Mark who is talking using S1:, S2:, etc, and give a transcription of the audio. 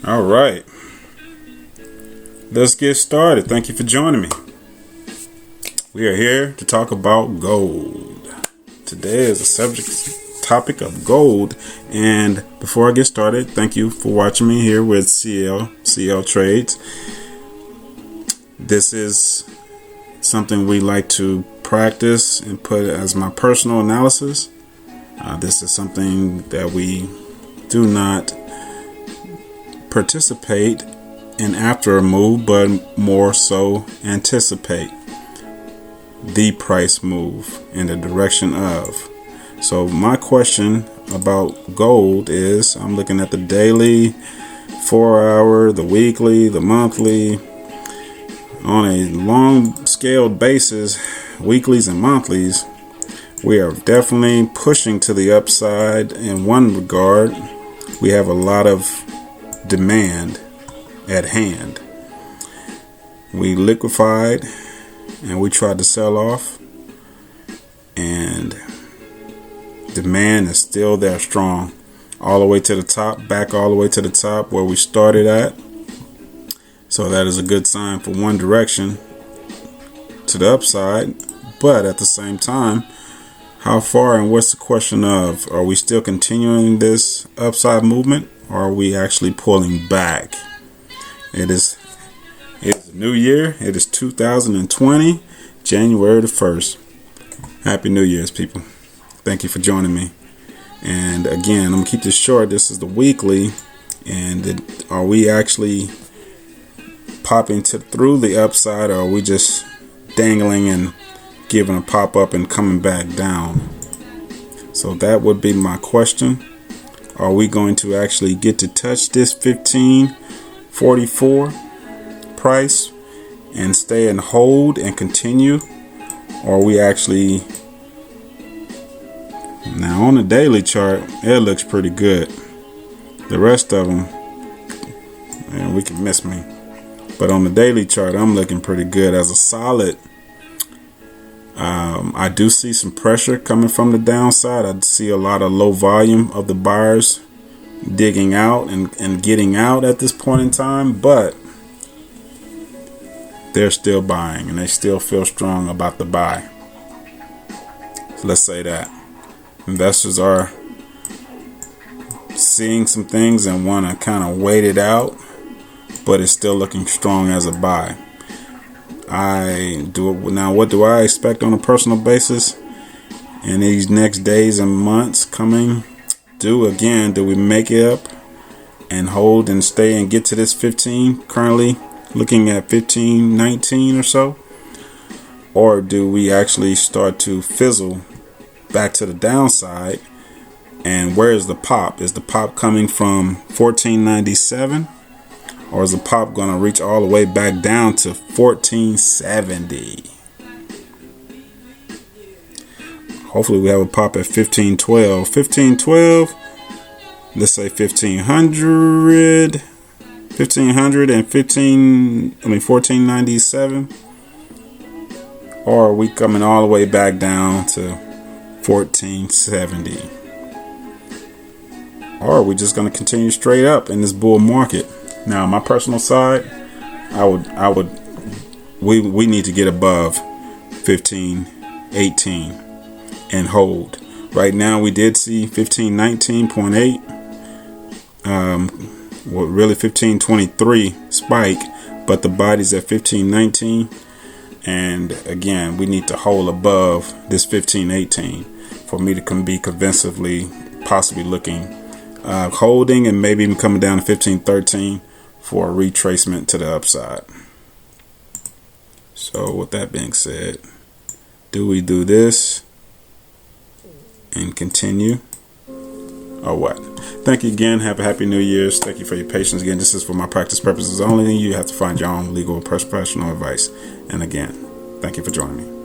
S1: All right, let's get started. Thank you for joining me. We are here to talk about gold. Today is the topic of gold. And before I get started, thank you for watching me here with CL Trades. This is something we like to practice and put as my personal analysis. This is something that we do not participate in after a move, but more so anticipate the price move in the direction of. So my question about gold is, I'm looking at the daily, 4-hour, the weekly, the monthly. On a long scaled basis, weeklies and monthlies, we are definitely pushing to the upside. In one regard, we have a lot of demand at hand. We liquefied and we tried to sell off, and demand is still there strong, all the way to the top, back all the way to the top where we started at. So that is a good sign for one direction to the upside. But at the same time, how far and what's the question of, are we still continuing this upside movement, or are we actually pulling back? It is a new year. It is 2020, January the 1st. Happy New Year's, people. Thank you for joining me. And again, I'm going to keep this short. This is the weekly. And are we actually popping through the upside, or are we just dangling and giving a pop up and coming back down? So that would be my question. Are we going to actually get to touch this 1544 price and stay and hold and continue? Or are we actually, now on the daily chart, it looks pretty good. The rest of them, man, we can miss me. But on the daily chart, I'm looking pretty good as a solid. I do see some pressure coming from the downside. I see a lot of low volume of the buyers digging out and getting out at this point in time, but they're still buying and they still feel strong about the buy. So let's say that investors are seeing some things and want to kind of wait it out, but it's still looking strong as a buy. Now, what do I expect on a personal basis in these next days and months coming? Do we make it up and hold and stay and get to this 15? Currently looking at 15.19 or so, or do we actually start to fizzle back to the downside? And where is the pop? Is the pop coming from 14.97? Or is the pop going to reach all the way back down to 1470? Hopefully we have a pop at 1512. 1512, let's say 1500 and 1497. Or are we coming all the way back down to 1470? Or are we just going to continue straight up in this bull market? Now, my personal side, we need to get above 1518 and hold. Right now, we did see 1519.8, really 1523 spike, but the body's at 1519, and again, we need to hold above this 1518 for me to be convincingly possibly looking, holding, and maybe even coming down to 1513. For a retracement to the upside. So with that being said, do we do this and continue, or what? Thank you again. Have a happy New Year's. Thank you for your patience. Again, this is for my practice purposes only. You have to find your own legal professional advice. And again, thank you for joining me.